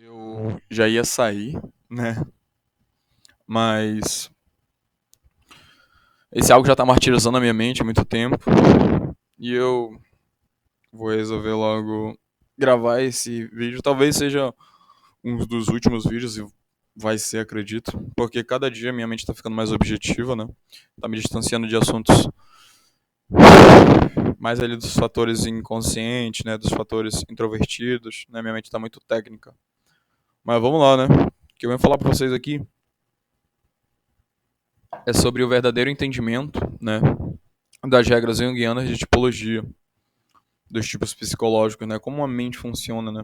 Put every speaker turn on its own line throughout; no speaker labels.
Eu já ia sair, né? Mas esse algo já tá martirizando a minha mente há muito tempo. E eu vou resolver logo gravar esse vídeo. Talvez seja um dos últimos vídeos, e vai ser, acredito. Porque cada dia minha mente tá ficando mais objetiva, né? Tá me distanciando de assuntos mais ali dos fatores inconscientes, né? Dos fatores introvertidos, né? Minha mente tá muito técnica. Mas vamos lá, né? O que eu venho falar pra vocês aqui é sobre o verdadeiro entendimento, né, das regras junguianas de tipologia, dos tipos psicológicos, né, como a mente funciona, né.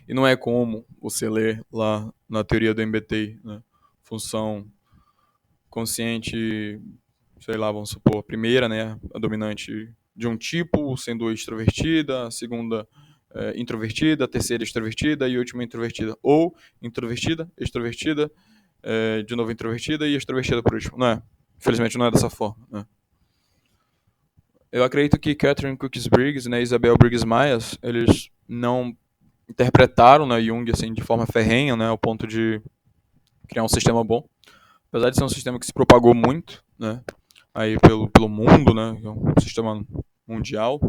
E não é como você lê lá na teoria do MBTI, né, função consciente, sei lá, vamos supor, a primeira, né, a dominante de um tipo, sendo extrovertida, a segunda introvertida, a terceira extrovertida e a última introvertida. Ou introvertida, extrovertida, de novo introvertida e extrovertida por último. Não é. Infelizmente não é dessa forma, né. Eu acredito que Catherine Cooks Briggs, né, Isabel Briggs Myers, eles não interpretaram, né, Jung assim de forma ferrenha, né, ao ponto de criar um sistema bom. Apesar de ser um sistema que se propagou muito, né, aí pelo mundo, né, é um sistema mundial.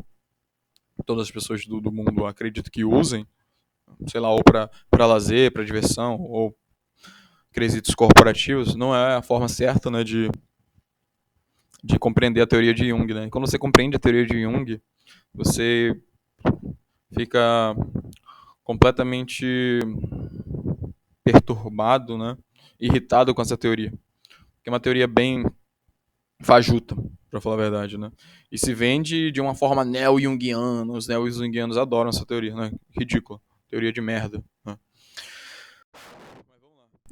Todas as pessoas do mundo acredito que usem, sei lá, ou para lazer, para diversão, ou quesitos corporativos. Não é a forma certa, né, de compreender a teoria de Jung, né. E quando você compreende a teoria de Jung, você fica completamente perturbado, né? Irritado com essa teoria. Que é uma teoria bem fajuta, para falar a verdade, né? E se vende de uma forma neo-junguiana. Os neo-junguianos adoram essa teoria, né? Ridícula. Teoria de merda. Né?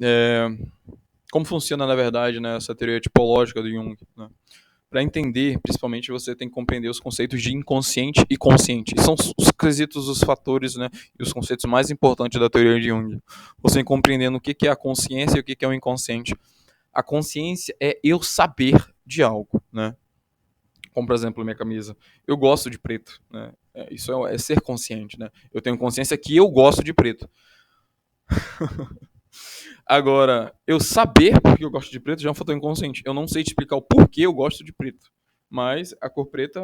É, como funciona, na verdade, né, essa teoria tipológica do Jung? Né? Para entender, principalmente, você tem que compreender os conceitos de inconsciente e consciente. E são os quesitos, os fatores, né, e os conceitos mais importantes da teoria de Jung. Você compreendendo o que é a consciência e o que é o inconsciente. A consciência é eu saber de algo, né? Como, por exemplo, minha camisa. Eu gosto de preto, né? Isso é ser consciente, né? Eu tenho consciência que eu gosto de preto. Agora, eu saber porque eu gosto de preto já é um fator inconsciente. Eu não sei te explicar o porquê eu gosto de preto. Mas a cor preta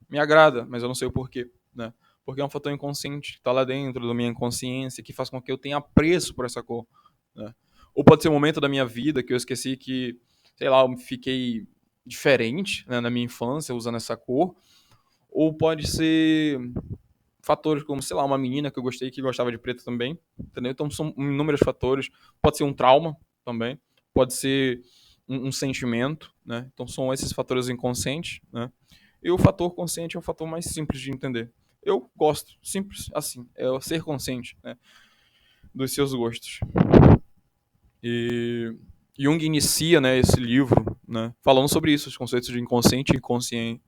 me agrada, mas eu não sei o porquê, né? Porque é um fator inconsciente que está lá dentro da minha inconsciência que faz com que eu tenha apreço por essa cor, né? Ou pode ser um momento da minha vida que eu esqueci que, sei lá, eu fiquei diferente, né, na minha infância usando essa cor. Ou pode ser fatores como, sei lá, uma menina que eu gostei que gostava de preto também, entendeu? Então são inúmeros fatores. Pode ser um trauma também, pode ser um sentimento, né? Então são esses fatores inconscientes, né? E o fator consciente é o fator mais simples de entender. Eu gosto, simples assim, é o ser consciente, né, dos seus gostos. E Jung inicia, né, esse livro, né, falando sobre isso, os conceitos de inconsciente e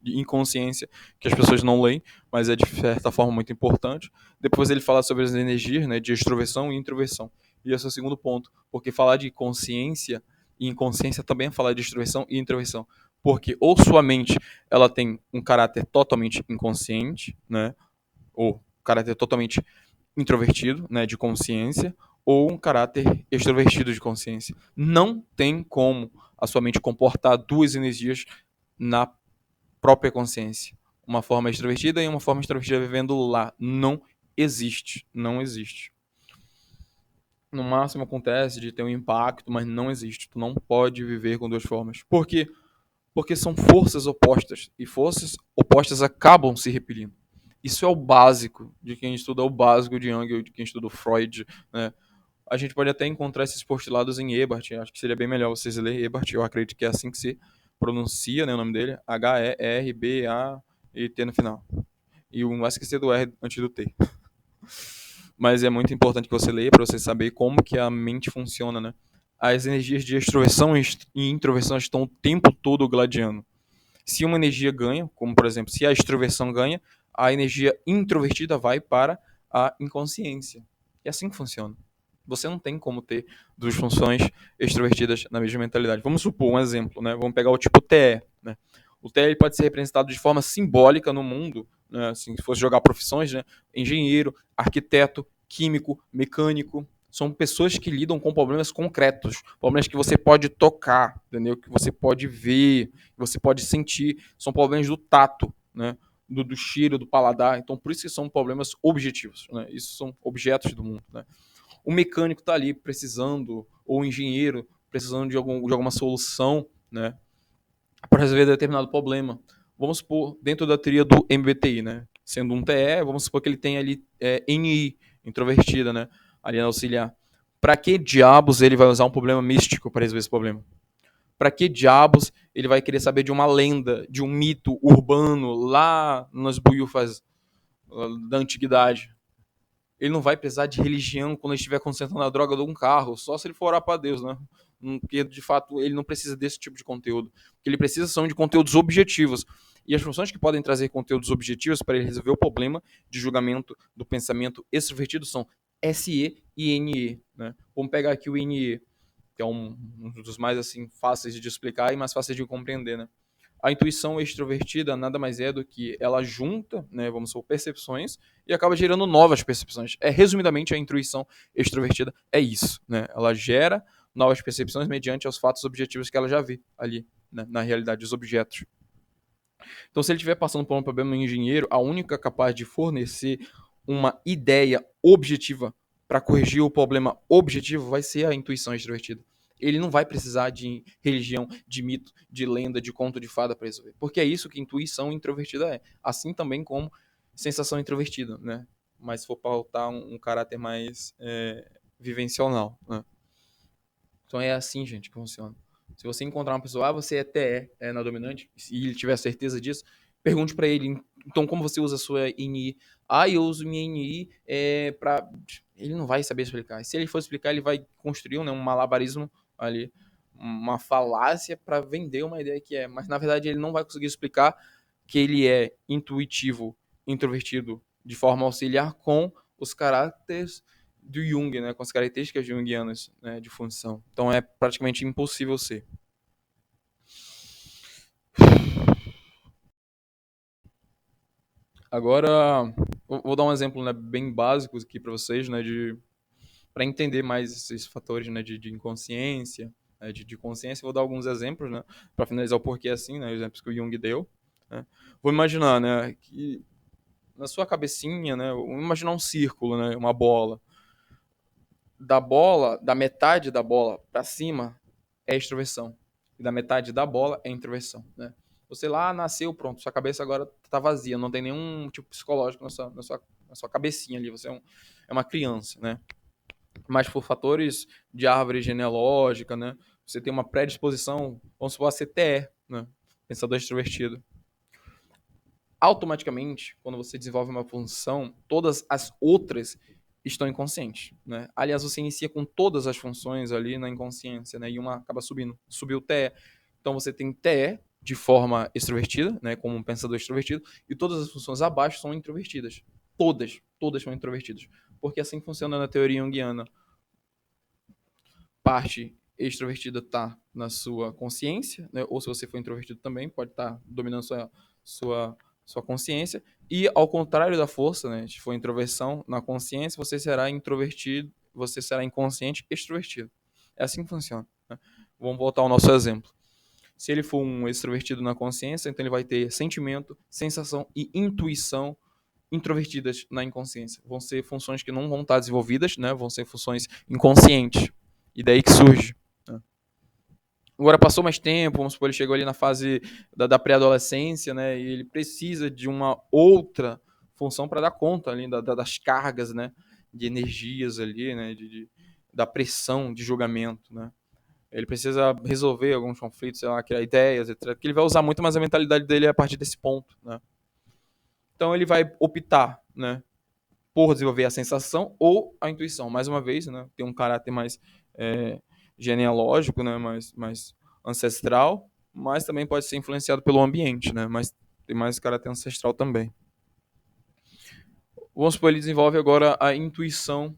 de inconsciência, que as pessoas não leem, mas é de certa forma muito importante. Depois ele fala sobre as energias, né, de extroversão e introversão. E esse é o segundo ponto, porque falar de consciência e inconsciência também é falar de extroversão e introversão. Porque ou sua mente ela tem um caráter totalmente inconsciente, né, ou caráter totalmente introvertido, né, de consciência, ou um caráter extrovertido de consciência. Não tem como a sua mente comportar duas energias na própria consciência. Uma forma extrovertida e uma forma extrovertida vivendo lá. Não existe. Não existe. No máximo acontece de ter um impacto, mas não existe. Tu não pode viver com duas formas. Por quê? Porque são forças opostas. E forças opostas acabam se repelindo. Isso é o básico de quem estuda o básico de Jung, ou de quem estuda o Freud, né? A gente pode até encontrar esses postulados em Ebert. Acho que seria bem melhor vocês lerem Ebert. Eu acredito que é assim que se pronuncia, né, o nome dele. H-E-R-B-A-E-T no final. E não vai esquecer do R antes do T. Mas é muito importante que você leia para você saber como que a mente funciona, né? As energias de extroversão e introversão estão o tempo todo gladiando. Se uma energia ganha, como por exemplo, se a extroversão ganha, a energia introvertida vai para a inconsciência. É assim que funciona. Você não tem como ter duas funções extrovertidas na mesma mentalidade. Vamos supor um exemplo, né? Vamos pegar o tipo TE, né? O TE pode ser representado de forma simbólica no mundo, né? Assim, se fosse jogar profissões, né? Engenheiro, arquiteto, químico, mecânico. São pessoas que lidam com problemas concretos, problemas que você pode tocar, entendeu? Que você pode ver, que você pode sentir. São problemas do tato, né? Do cheiro, do paladar. Então, por isso que são problemas objetivos, né? Isso são objetos do mundo, né? O mecânico está ali precisando, ou o engenheiro precisando de alguma solução, né? Para resolver determinado problema. Vamos supor, dentro da teoria do MBTI, né? Sendo um TE, vamos supor que ele tem ali NI, introvertida, né? Ali na auxiliar. Para que diabos ele vai usar um problema místico para resolver esse problema? Para que diabos ele vai querer saber de uma lenda, de um mito urbano lá nas buiufas da antiguidade? Ele não vai precisar de religião quando ele estiver concentrando a droga de um carro, só se ele for orar para Deus, né? Porque, de fato, ele não precisa desse tipo de conteúdo. O que ele precisa são de conteúdos objetivos. E as funções que podem trazer conteúdos objetivos para ele resolver o problema de julgamento do pensamento extrovertido são SE e NE. Né? Vamos pegar aqui o NE, que é um dos mais assim fáceis de explicar e mais fáceis de compreender. Né? A intuição extrovertida nada mais é do que ela junta, né, vamos supor, percepções e acaba gerando novas percepções. Resumidamente, a intuição extrovertida é isso. Né? Ela gera novas percepções mediante os fatos objetivos que ela já vê ali, né, na realidade dos objetos. Então, se ele estiver passando por um problema no engenheiro, a única capaz de fornecer uma ideia objetiva para corrigir o problema objetivo vai ser a intuição extrovertida. Ele não vai precisar de religião, de mito, de lenda, de conto de fada para resolver. Porque é isso que intuição introvertida é. Assim também como sensação introvertida, né? Mas se for pautar um caráter mais vivencial, né? Então é assim, gente, que funciona. Se você encontrar uma pessoa, você é TE na dominante, e ele tiver certeza disso, pergunte para ele, então como você usa a sua NI? Eu uso minha NI para... Ele não vai saber explicar. Se ele for explicar, ele vai construir um malabarismo ali, uma falácia para vender uma ideia que é. Mas na verdade ele não vai conseguir explicar que ele é intuitivo, introvertido, de forma auxiliar com os caracteres do Jung, né, com as características junguianas, né, de função. Então é praticamente impossível ser. Agora, vou dar um exemplo, né, bem básico aqui para vocês, né, para entender mais esses fatores, né, de inconsciência, né, de consciência. Vou dar alguns exemplos, né, para finalizar o porquê assim, né, exemplos que o Jung deu. Né. Vou imaginar, né, que na sua cabecinha, né, vamos imaginar um círculo, né, uma bola. Da metade da bola para cima é extroversão. E da metade da bola é introversão, né? Você lá nasceu, pronto, sua cabeça agora tá vazia, não tem nenhum tipo psicológico na sua cabecinha ali, você é uma criança, né? Mas por fatores de árvore genealógica, né? Você tem uma predisposição, vamos supor, a ser TE, né? Pensador extrovertido. Automaticamente, quando você desenvolve uma função, todas as outras estão inconscientes, né? Aliás, você inicia com todas as funções ali na inconsciência, né? E uma acaba subindo. Subiu o TE. Então você tem TE de forma extrovertida, né? Como um pensador extrovertido, e todas as funções abaixo são introvertidas. Todas são introvertidas. Porque assim funciona na teoria junguiana. Parte extrovertida está na sua consciência, né? Ou se você for introvertido também, pode estar dominando sua consciência. E ao contrário da força, né? Se for introversão na consciência, você será introvertido, você será inconsciente extrovertido. É assim que funciona. Né? Vamos voltar ao nosso exemplo. Se ele for um extrovertido na consciência, então ele vai ter sentimento, sensação e intuição introvertidas na inconsciência. Vão ser funções que não vão estar desenvolvidas, né? Vão ser funções inconscientes. E daí que surge. Né? Agora passou mais tempo, vamos supor, ele chegou ali na fase da pré-adolescência, né? E ele precisa de uma outra função para dar conta ali das cargas, né? De energias ali, né? Da pressão de julgamento, né? Ele precisa resolver alguns conflitos, sei lá, criar ideias, etc. Que ele vai usar muito mais a mentalidade dele a partir desse ponto, né? Então ele vai optar, né? Por desenvolver a sensação ou a intuição. Mais uma vez, né? Tem um caráter mais genealógico, né? Mais ancestral, mas também pode ser influenciado pelo ambiente, né? Mas tem mais caráter ancestral também. Vamos supor, ele desenvolve agora a intuição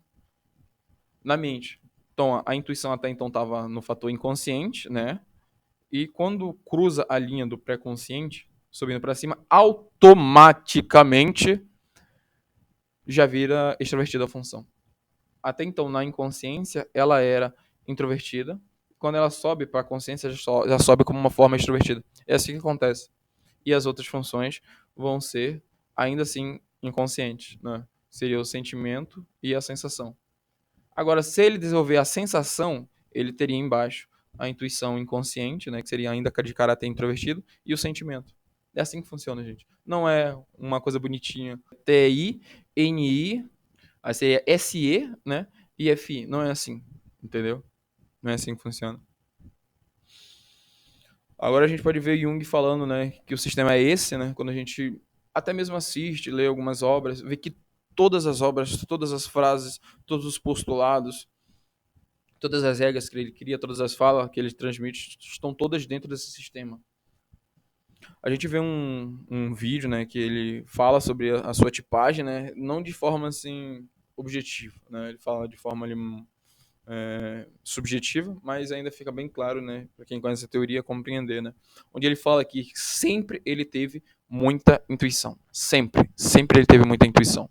na mente. Então, a intuição até então estava no fator inconsciente, né? E quando cruza a linha do pré-consciente, subindo para cima, automaticamente já vira extrovertida a função. até então, na inconsciência, ela era introvertida. Quando ela sobe para a consciência, já sobe como uma forma extrovertida. É assim que acontece. E as outras funções vão ser, ainda assim, inconscientes, né? Seria o sentimento e a sensação. Agora, se ele desenvolver a sensação, ele teria embaixo a intuição inconsciente, né, que seria ainda de caráter introvertido, e o sentimento. É assim que funciona, gente. Não é uma coisa bonitinha. TI, NI, aí seria SE, né, e FI. Não é assim, entendeu? Não é assim que funciona. Agora a gente pode ver Jung falando, né, que o sistema é esse, né, quando a gente até mesmo assiste, lê algumas obras, vê que todas as obras, todas as frases, todos os postulados, todas as regras que ele cria, todas as falas que ele transmite, estão todas dentro desse sistema. A gente vê um vídeo, né, que ele fala sobre a sua tipagem, né, não de forma assim objetiva, né, ele fala de forma ali, subjetiva, mas ainda fica bem claro, né, para quem conhece a teoria compreender, né, onde ele fala que sempre ele teve muita intuição, sempre ele teve muita intuição.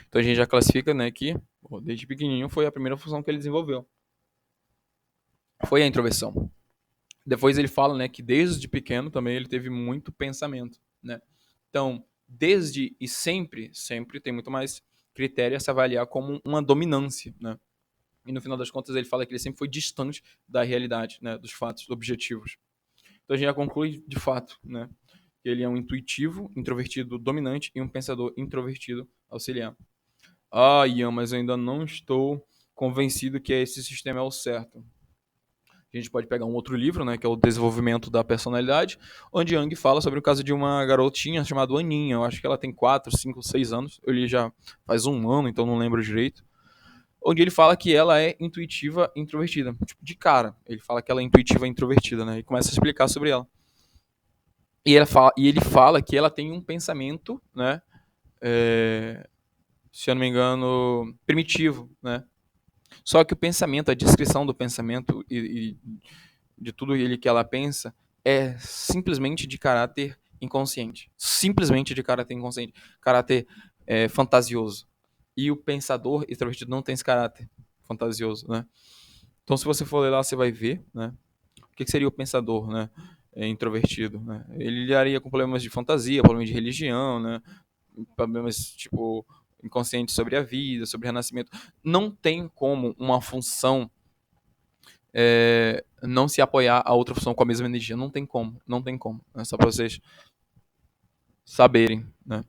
Então a gente já classifica, né, que desde pequenininho foi a primeira função que ele desenvolveu, foi a introversão. Depois ele fala, né, que desde pequeno também ele teve muito pensamento, né? Então, desde e sempre tem muito mais critério a se avaliar como uma dominância, né? E no final das contas ele fala que ele sempre foi distante da realidade, né, dos fatos objetivos. Então a gente já conclui de fato, né, que ele é um intuitivo, introvertido dominante e um pensador introvertido auxiliar. Ah, Ian, mas eu ainda não estou convencido que esse sistema é o certo. A gente pode pegar um outro livro, né, que é o Desenvolvimento da Personalidade, onde Jung fala sobre o caso de uma garotinha chamada Aninha. Eu acho que ela tem 4, 5, 6 anos. Eu li já faz um ano, então não lembro direito. Onde ele fala que ela é intuitiva introvertida. Tipo, de cara, ele fala que ela é intuitiva introvertida, né? E começa a explicar sobre ela. E ele fala que ela tem um pensamento, né? Se eu não me engano, primitivo, né? Só que o pensamento, a descrição do pensamento e de tudo ele que ela pensa é simplesmente de caráter inconsciente. Simplesmente de caráter inconsciente. Caráter fantasioso. E o pensador extrovertido não tem esse caráter fantasioso, né? Então, se você for ler lá, você vai ver, né? O que seria o pensador, né? Introvertido, né? Ele lidaria com problemas de fantasia, problemas de religião, né? Problemas, tipo, inconscientes sobre a vida, sobre o renascimento. Não tem como uma função não se apoiar a outra função com a mesma energia. Não tem como, não tem como. É só para vocês saberem, né?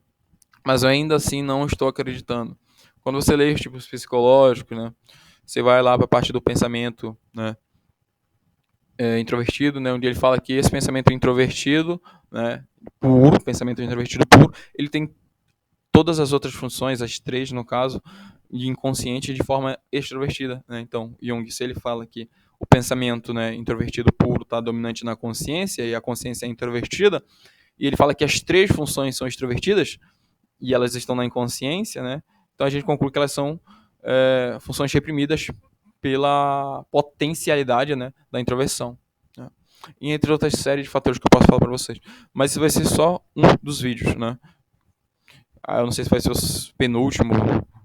Mas eu ainda assim não estou acreditando. Quando você lê os tipos psicológicos, né? Você vai lá para a parte do pensamento, né? Introvertido, né? Onde ele fala que esse pensamento introvertido, né? Puro, pensamento introvertido puro, ele tem todas as outras funções, as três no caso, de inconsciente de forma extrovertida, né? Então, Jung, se ele fala que o pensamento, né, introvertido puro está dominante na consciência e a consciência é introvertida, e ele fala que as três funções são extrovertidas e elas estão na inconsciência, né? Então a gente conclui que elas são funções reprimidas pela potencialidade, né, da introversão, né? E entre outras séries de fatores que eu posso falar para vocês. Mas isso vai ser só um dos vídeos, né? Eu não sei se vai ser o penúltimo,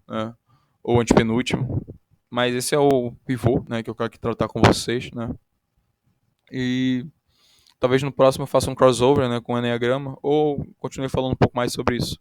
né, ou antepenúltimo, mas esse é o pivô, né, que eu quero aqui tratar com vocês, né? E talvez no próximo eu faça um crossover, né, com o Enneagrama, ou continue falando um pouco mais sobre isso.